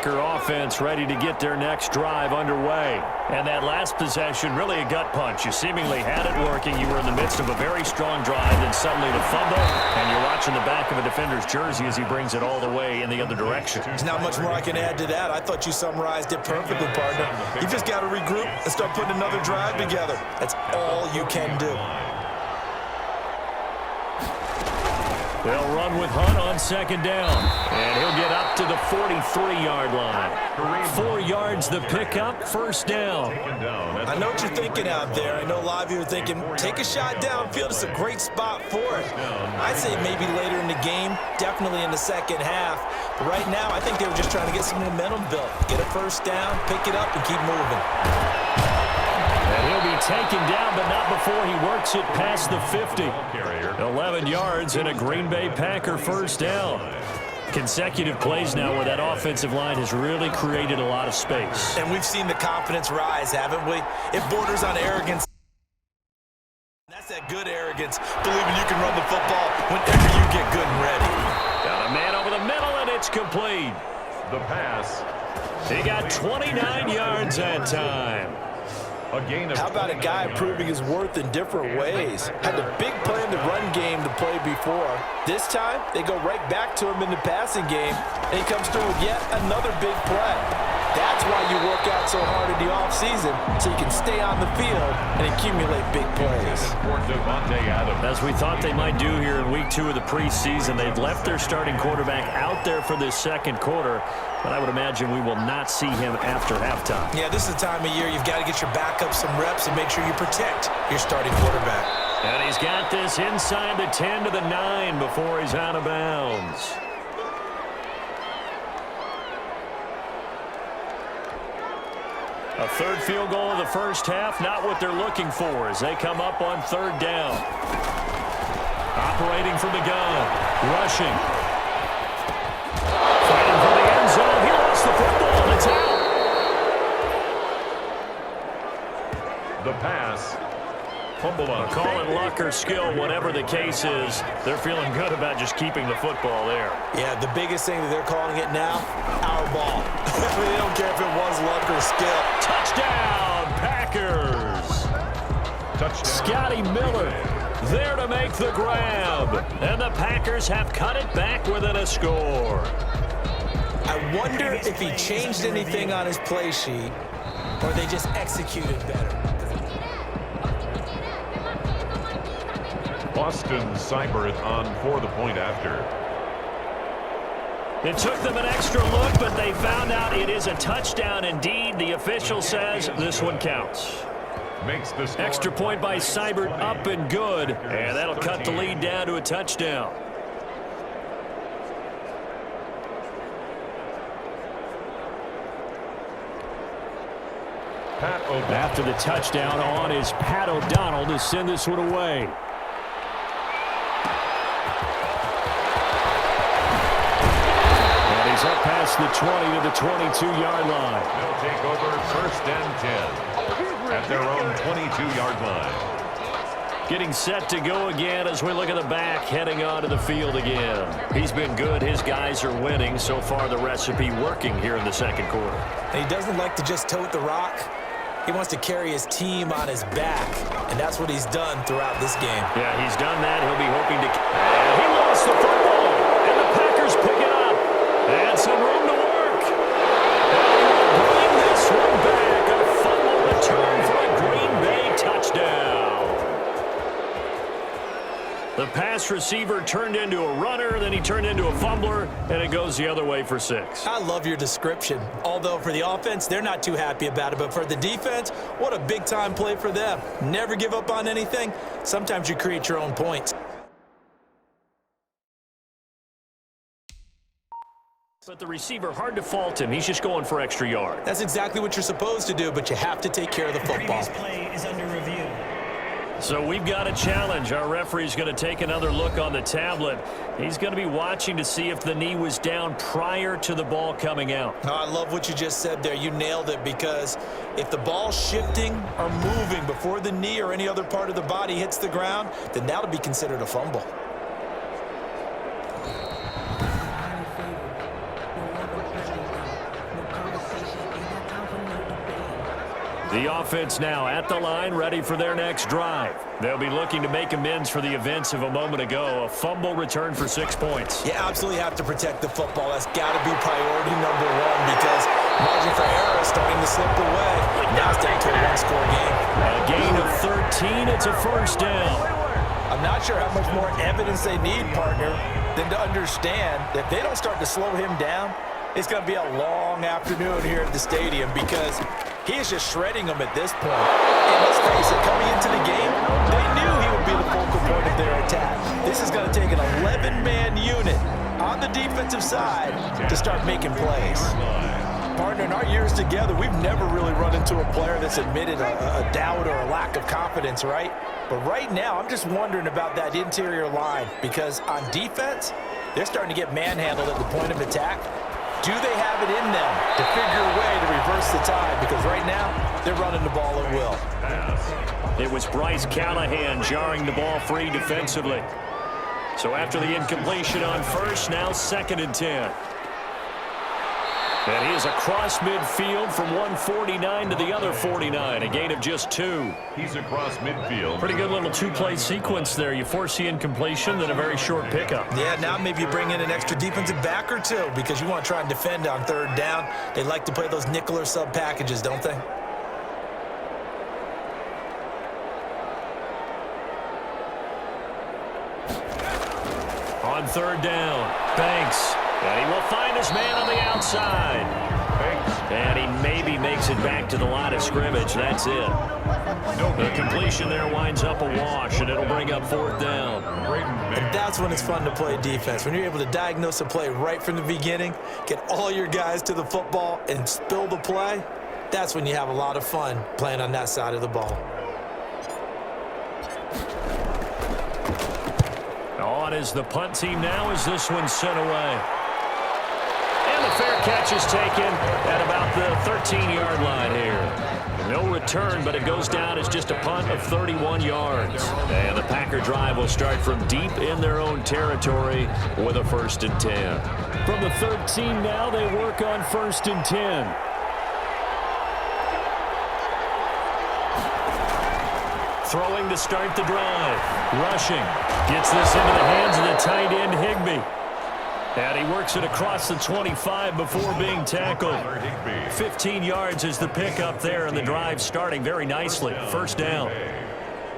Packer offense ready to get their next drive underway. And that last possession, really a gut punch. You seemingly had it working. You were in the midst of a very strong drive, then suddenly the fumble, and you're watching the back of a defender's jersey as he brings it all the way in the other direction. There's not much more I can add to that. I thought you summarized it perfectly, partner. You just got to regroup and start putting another drive together. That's all you can do. They'll run with Hunt on second down, and he'll get up to the 43-yard line. 4 yards the pickup, first down. I know what you're thinking out there. I know a lot of you are thinking, take a shot downfield. It's a great spot for it. I'd say maybe later in the game, definitely in the second half. But right now, I think they were just trying to get some momentum built. Get a first down, pick it up, and keep moving. And he'll be taken down, but not before he works it past the 50. 11 yards and a Green Bay Packer first down. Consecutive plays now where that offensive line has really created a lot of space. And we've seen the confidence rise, haven't we? It borders on arrogance. That's that good arrogance, believing you can run the football whenever you get good and ready. Got a man over the middle, and it's complete. The pass. He got 29 yards that time. How about a guy proving his worth in different ways? Had a big play in the run game to play before. This time, they go right back to him in the passing game, and he comes through with yet another big play. That's why you work out so hard in the offseason, so you can stay on the field and accumulate big plays. As we thought they might do here in week 2 of the preseason, they've left their starting quarterback out there for this second quarter, but I would imagine we will not see him after halftime. Yeah, this is the time of year you've got to get your backup some reps and make sure you protect your starting quarterback. And he's got this inside the 10 to the 9 before he's out of bounds. A third field goal of the first half, not what they're looking for as they come up on third down. Operating from the gun, rushing. Fighting for the end zone. He lost the football, and it's out. The pass. Fumble on. Call it luck or skill, whatever the case is. They're feeling good about just keeping the football there. Yeah, the biggest thing that they're calling it now, our ball. They don't care if it was luck or skill. Touchdown, Packers. Touchdown. Scotty Miller there to make the grab. And the Packers have cut it back within a score. I wonder if he changed anything on his play sheet or they just executed better. Boston Cyber on for the point after. It took them an extra look, but they found out it is a touchdown indeed. The official says this one counts. Makes this extra point by Seibert up and good, and that'll cut the lead down to a touchdown. After the touchdown on is Pat O'Donnell to send this one away. And he's up past the 20 to the 22-yard line. They'll take over first and 10 at their own 22-yard line. Getting set to go again as we look at the back heading onto the field again. He's been good. His guys are winning. So far, the recipe working here in the second quarter. And he doesn't like to just tote the rock. He wants to carry his team on his back, and that's what he's done throughout this game. Yeah, he's done that. He'll be hoping to... And he lost the football, and the Packers pick it up. And some room to work. And bring this one back. A fumble return for a Green Bay touchdown. The pass receiver turned into a runner, then he turned into a fumbler, and it goes the other way for 6. I love your description. Although for the offense, they're not too happy about it. But for the defense, what a big-time play for them. Never give up on anything. Sometimes you create your own points. But the receiver, hard to fault him. He's just going for extra yard. That's exactly what you're supposed to do, but you have to take care of the football. Previous play is under review. So we've got a challenge. Our referee's going to take another look on the tablet. He's going to be watching to see if the knee was down prior to the ball coming out. Oh, I love what you just said there. You nailed it, because if the ball's shifting or moving before the knee or any other part of the body hits the ground, then that'll be considered a fumble. The offense now at the line, ready for their next drive. They'll be looking to make amends for the events of a moment ago. A fumble return for 6 points. You absolutely have to protect the football. That's got to be priority number one because margin for error is starting to slip away. Now it's down to a one-score game. A gain of 13. It's a first down. I'm not sure how much more evidence they need, partner, than to understand that if they don't start to slow him down, it's going to be a long afternoon here at the stadium because he is just shredding them at this point. And let's face it, coming into the game, they knew he would be the focal point of their attack. This is going to take an 11-man unit on the defensive side to start making plays. Partner, in our years together, we've never really run into a player that's admitted a doubt or a lack of confidence, right? But right now, I'm just wondering about that interior line because on defense, they're starting to get manhandled at the point of attack. Do they have it in them to figure a way to reverse the tide? Because right now, they're running the ball at will. It was Bryce Callahan jarring the ball free defensively. So after the incompletion on first, now 2nd and 10. And he is across midfield from 149 to the other 49, a gain of just 2. He's across midfield. Pretty good little two-play sequence there. You force the incompletion, then a very short pickup. Yeah, now maybe you bring in an extra defensive back or two because you want to try and defend on 3rd down. They like to play those nickel or sub packages, don't they? On 3rd down, Banks. And he will find his man on the outside. And he maybe makes it back to the line of scrimmage. That's it. The completion there winds up a wash, and it'll bring up 4th down. And that's when it's fun to play defense. When you're able to diagnose a play right from the beginning, get all your guys to the football, and spill the play, that's when you have a lot of fun playing on that side of the ball. On is the punt team now as this one's sent away. And the fair catch is taken at about the 13-yard line here. No return, but it goes down as just a punt of 31 yards. And the Packer drive will start from deep in their own territory with a 1st and 10. From the 13 now, they work on 1st and 10. Throwing to start the drive. Rushing. Gets this into the hands of the tight end, Higbee. And he works it across the 25 before being tackled. 15 yards is the pickup there, and the drive starting very nicely. 1st down.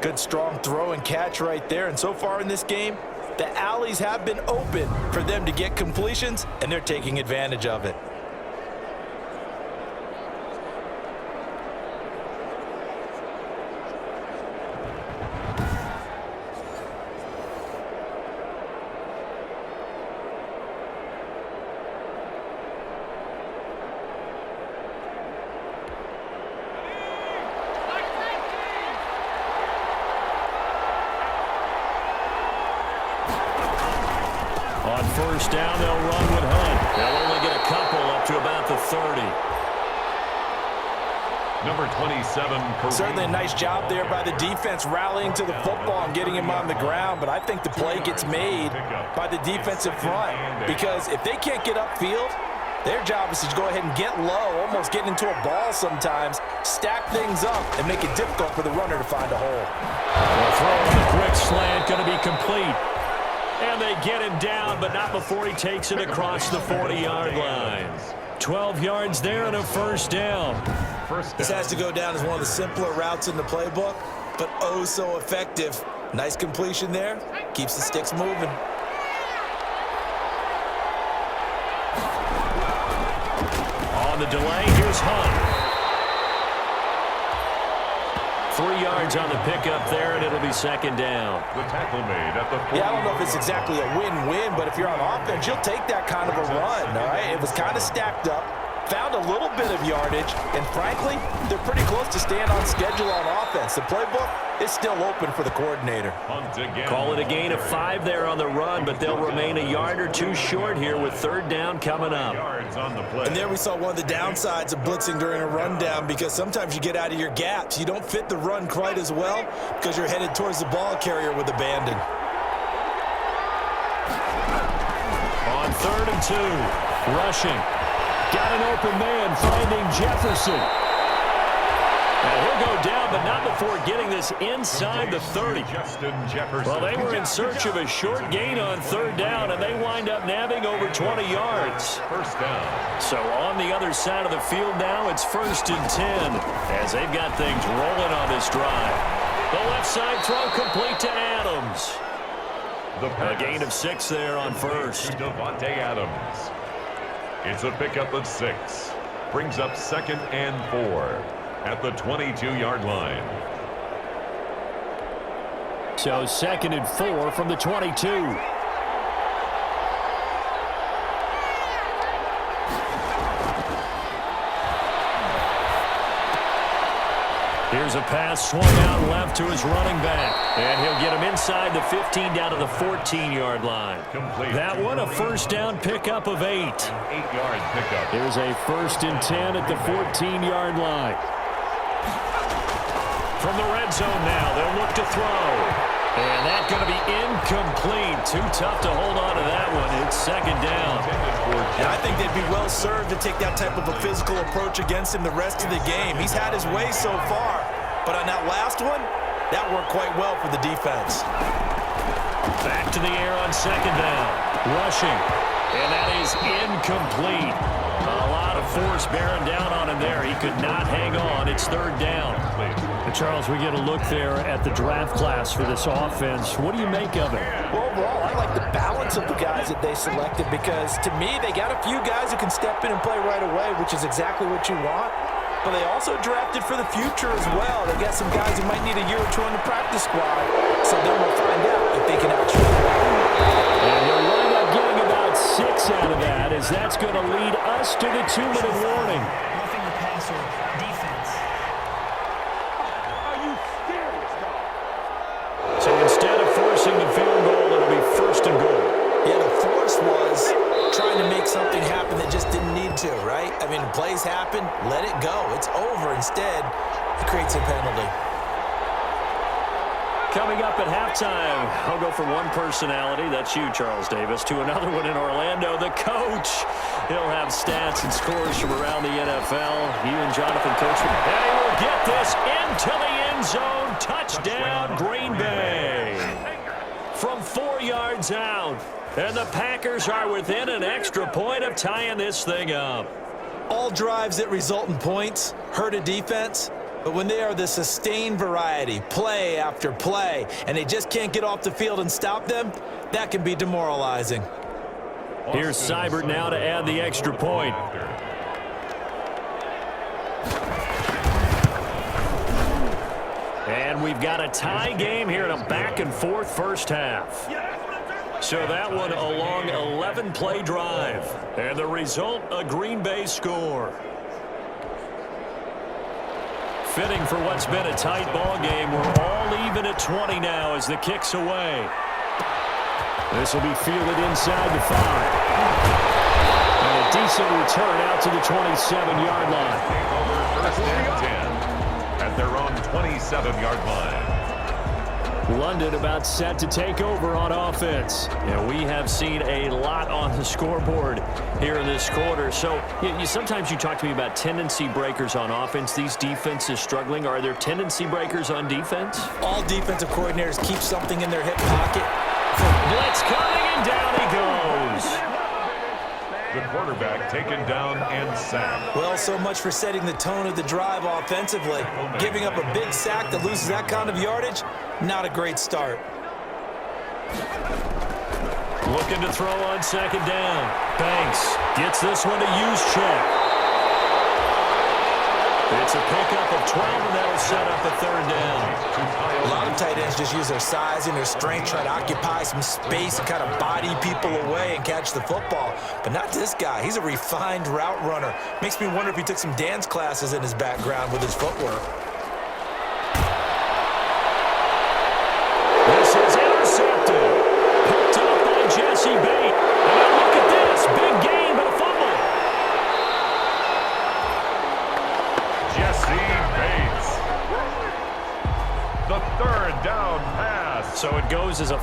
Good, strong throw and catch right there. And so far in this game, the alleys have been open for them to get completions, and they're taking advantage of it. On 1st down, they'll run with Hunt. They'll only get a couple up to about the 30. Number 27. Certainly a nice job there by the defense rallying to the football and getting him on the ground, but I think the play gets made by the defensive front because if they can't get upfield, their job is to go ahead and get low, almost get into a ball sometimes, stack things up, and make it difficult for the runner to find a hole. The throw on the quick slant going to be complete. And they get him down, but not before he takes it across the 40-yard line. 12 yards there and a 1st down. This has to go down as one of the simpler routes in the playbook, but oh so effective. Nice completion there. Keeps the sticks moving. On the delay, here's Hunt. 3 yards on the pickup there, and it'll be 2nd down. The tackle made at the 40. Yeah, I don't know if it's exactly a win-win, but if you're on offense, you'll take that kind of a run, all right? It was kind of stacked up, found a little bit of yardage, and frankly, they're pretty close to staying on schedule on offense. The playbook is still open for the coordinator. Call it a gain of 5 there on the run, but they'll remain a yard or two short here with 3rd down coming up. And there we saw one of the downsides of blitzing during a rundown because sometimes you get out of your gaps. You don't fit the run quite as well because you're headed towards the ball carrier with abandon. On 3rd and 2, rushing. Got an open man, finding Jefferson. And he'll go down, but not before getting this inside the 30. Well, they were in search of a short gain on third down, and they wind up nabbing over 20 yards. First down. So on the other side of the field now, it's 1st and 10 as they've got things rolling on this drive. The left side throw complete to Adams. A gain of 6 there on first. Devontae Adams. It's a pickup of 6. Brings up 2nd and 4 at the 22-yard line. So 2nd and 4 from the 22. Here's a pass swung out left to his running back. And he'll get him inside the 15 down to the 14-yard line. Complete. That one a first down pickup of 8. 8-yard pickup. Here's a 1st and 10 at the 14-yard line. From the red zone now, they'll look to throw. And that's going to be incomplete. Too tough to hold on to that one. It's 2nd down. And I think they'd be well served to take that type of a physical approach against him the rest of the game. He's had his way so far, but on that last one, that worked quite well for the defense. Back to the air on 2nd down. Rushing. And that is incomplete. A lot of force bearing down on him there. He could not hang on. It's 3rd down. And Charles, we get a look there at the draft class for this offense. What do you make of it? Well, overall, I like the balance of the guys that they selected because, to me, they got a few guys who can step in and play right away, which is exactly what you want. But they also drafted for the future as well. They got some guys who might need a year or two on the practice squad, so then we'll find out if they can actually play. And you'll wind up getting about 6 out of that, as that's going to lead us to the 2-minute warning. Roughing the passer, defense. Are you serious, dog? So instead of forcing the field goal, it'll be 1st and goal. Yeah, the force was trying to make something happen that just didn't need to, right? I mean, plays happen, let it go. It's over. Instead, it creates a penalty. Coming up at halftime, I'll go from one personality, that's you, Charles Davis, to another one in Orlando, the coach. He'll have stats and scores from around the NFL. You and Jonathan Coachman. They will get this into the end zone. Touchdown, Green Bay. From 4 yards out. And the Packers are within an extra point of tying this thing up. All drives that result in points hurt a defense. But when they are the sustained variety, play after play, and they just can't get off the field and stop them, that can be demoralizing. Here's Seibert now to add the extra point. And we've got a tie game here in a back-and-forth first half. So that one a long 11-play drive. And the result, a Green Bay score. Fitting for what's been a tight ball game. We're all even at 20 now as the kick's away. This will be fielded inside the 5. And a decent return out to the 27-yard line. First and 10 at their own 27-yard line. London about set to take over on offense. And we have seen a lot on the scoreboard here in this quarter. So sometimes you talk to me about tendency breakers on offense. These defenses struggling. Are there tendency breakers on defense? All defensive coordinators keep something in their hip pocket. Blitz coming, and down he goes. The quarterback taken down and sacked. Well, so much for setting the tone of the drive offensively. Giving up a big sack that loses that kind of yardage, not a great start. Looking to throw on 2nd down. Banks gets this one to use check. It's a pickup of 12, and that'll set up a 3rd down. A lot of tight ends just use their size and their strength, try to occupy some space and kind of body people away and catch the football. But not this guy. He's a refined route runner. Makes me wonder if he took some dance classes in his background with his footwork. This is intercepted. Picked up by Jesse Bate. And now look at this. Big gain, but a fumble. Jesse Bates. The 3rd down pass. So it goes as a